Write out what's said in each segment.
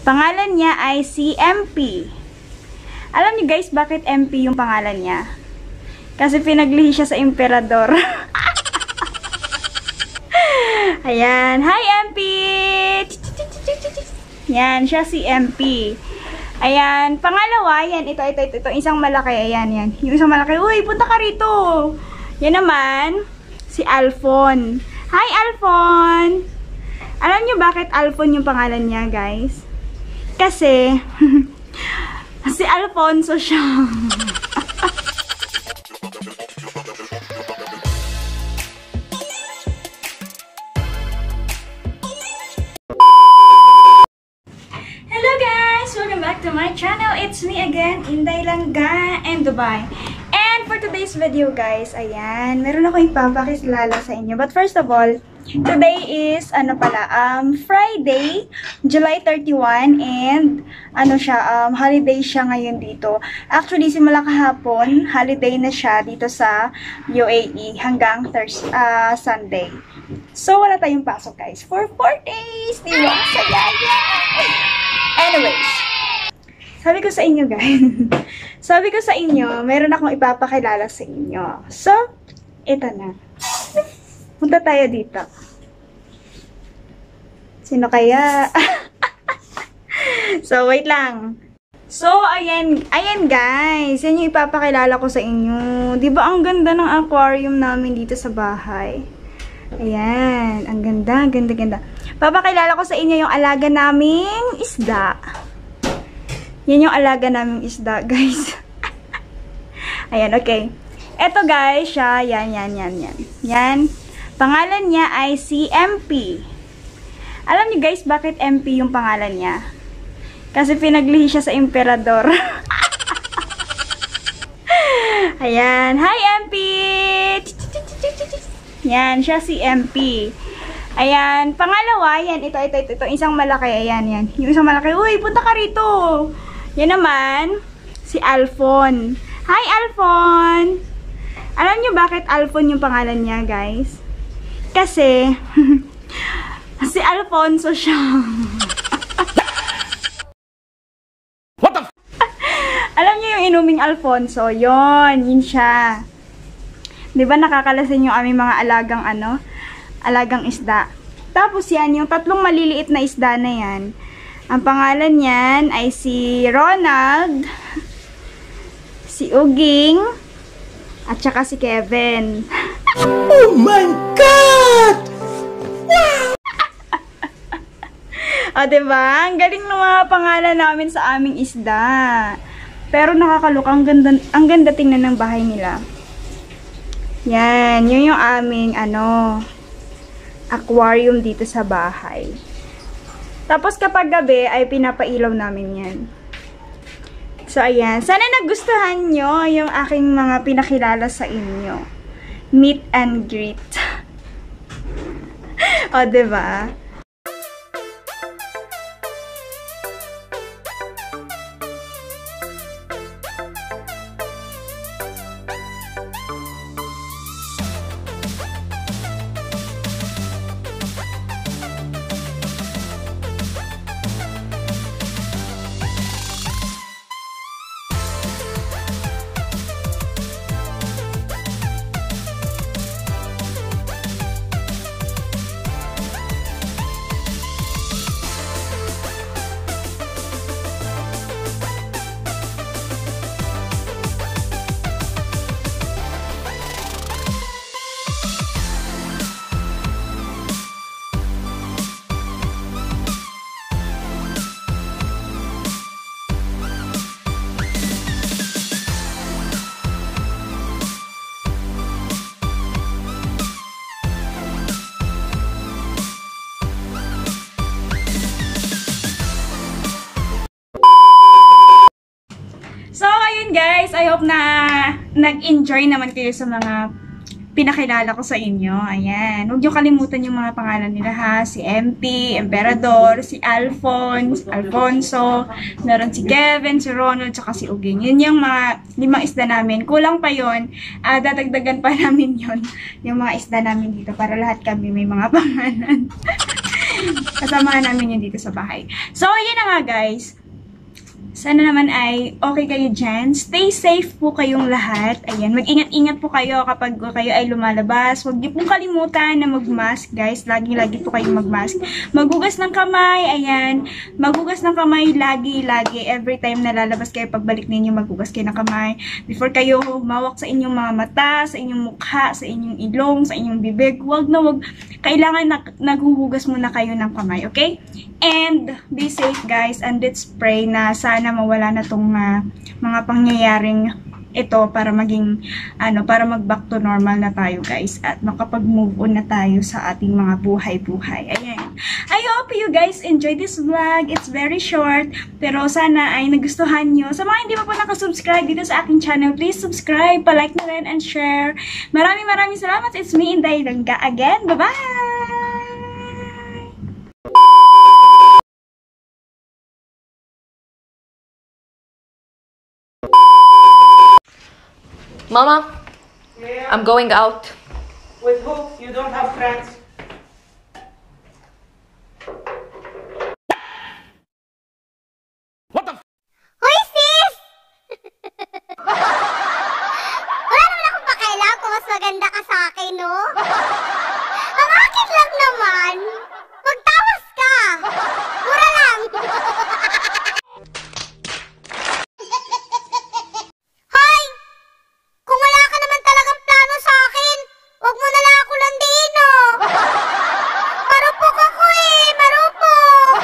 Pangalan niya ay si MP. Alam niyo guys, bakit MP yung pangalan niya? Kasi pinaglihi siya sa emperador. Ayan. Hi, MP! Yan, siya si MP. Ayan. Pangalawa, yan. Ito. Isang malaki. Ayan, yan. Yung isang malaki. Uy, punta ka rito. Yan naman, si Alphon. Hi, Alphon! Alam niyo bakit Alphon yung pangalan niya, guys? Kasi, si Alfonso siya. Hello guys! Welcome back to my channel. It's me again, Inday Langga and Dubai. And for today's video guys, ayan, meron ako ipapakilala sa inyo. But first of all, today is, Friday, July 31, and, holiday siya ngayon dito. Actually, simula kahapon, holiday na siya dito sa UAE hanggang Sunday. So, wala tayong pasok, guys, for 4 days. Diba? Sayaya! Anyways, sabi ko sa inyo, guys, meron akong ipapakilala sa inyo. So, ito na. Punta tayo dito. Sino kaya? So, wait lang. So, ayan guys. Yan yung ipapakilala ko sa inyo. Diba ang ganda ng aquarium namin dito sa bahay? Ayan. Ang ganda. Papakilala ko sa inyo yung alaga naming isda. Yan yung alaga naming isda, guys. Ayan, okay. Eto guys, siya. Yan. Pangalan niya ay si MP. Alam niyo guys, bakit MP yung pangalan niya? Kasi pinaglihi siya sa emperador. Ayan. Hi, MP! Yan, siya si MP. Ayan. Pangalawa, yan. Ito. Isang malaki. Ayan. Yung isang malaki. Uy, punta ka rito. Yan naman, si Alphon. Hi, Alphon! Alam niyo bakit Alphon yung pangalan niya, guys? Kasi, si Alfonso siya. What the f? Alam niyo yung inuming Alfonso? Yun siya. Diba nakakalasin yung aming mga alagang isda. Tapos yan, yung tatlong maliliit na isda na yan. Ang pangalan niyan ay si Ronald, si Uging, at saka si Kevin. Oh my God! Wow! O, diba? Ang galing ng mga pangalan namin sa aming isda. Pero nakakaloka. Ang ganda tingnan ng bahay nila. Yan. Yun yung aming, aquarium dito sa bahay. Tapos kapag gabi, ay pinapailaw namin yan. So, ayan. Sana nagustuhan nyo yung aking mga pinakilala sa inyo. Meet and greet. O, diba? Guys, I hope na nag-enjoy naman kayo sa mga pinakilala ko sa inyo. Ayan. Huwag nyo kalimutan yung mga pangalan nila ha. Si MP, Emperador, si Alfonso, meron si Kevin, si Ronald, tsaka si Uging. Yun yung mga 5 isda namin. Kulang pa yun. Dadagdagan pa namin yun. Yung mga isda namin dito para lahat kami may mga pangalan. Kasamahan namin yun dito sa bahay. So, yun na nga guys. Sana naman ay okay kayo dyan. Stay safe po kayong lahat. Ayan, mag-ingat-ingat po kayo kapag kayo ay lumalabas. Huwag niyo pong kalimutan na mag-mask, guys. Lagi-lagi po kayong mag-mask. Maghugas ng kamay, ayan. Maghugas ng kamay lagi-lagi. Every time na lalabas kayo, pagbalik ninyo, maghugas kayo ng kamay. Before kayo humawak sa inyong mga mata, sa inyong mukha, sa inyong ilong, sa inyong bibig. Huwag na huwag. Kailangan naghuhugas muna kayo ng kamay, okay? And be safe, guys. And let's pray na sana mawala na tong mga pangyayaring ito para maging para mag-back to normal na tayo, guys, at makapag-move on na tayo sa ating mga buhay-buhay. Ayan. I hope you guys enjoy this vlog. It's very short, pero sana ay nagustuhan nyo. Sa mga hindi pa po nakasubscribe dito sa aking channel, please subscribe, palike na rin, and share. Maraming salamat. It's me, Inday Langga again. Bye-bye! Mama, Yeah. I'm going out. With who? You don't have friends? What the f? Hoy, sis! Wala naman akong pakialam kung mas maganda ka sa akin, no? Ang akin lang naman, magtawas ka! Mura lang! Hoy! Kung wala ka naman talagang plano sa akin, wag mo na lang ako landiin, no? Marupok ako eh! Marupok!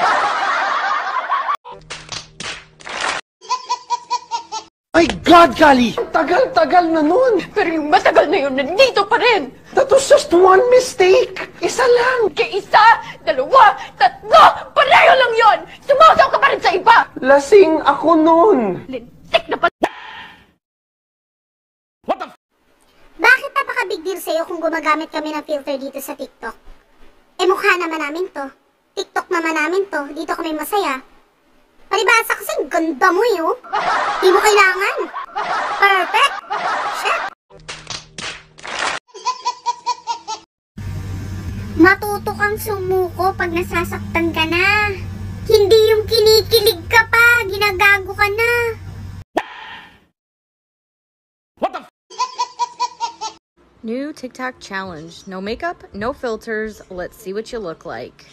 My God, Kali! Tagal-tagal na nun! Pero yung matagal na yun, nandito pa rin! That was just one mistake! Isa lang! Kaya isa, dalawa, tatlo, pareho lang yun! Sumasaw ka pa rin sa iba! Lasing ako nun! Lintik na pa... What the f? Bakit napaka-big deal sa'yo kung gumagamit kami ng filter dito sa TikTok? Eh mukha naman namin to. TikTok naman namin to. Dito kami masaya. Palibasa kasi ganda mo yun. Di mo kailangan. Perfect. Shit. Matuto kang sumuko pag nasasaktan ka na. Hindi yung kinikilig ka pa. Ginagago ka na. What the f? New TikTok challenge. No makeup, no filters. Let's see what you look like.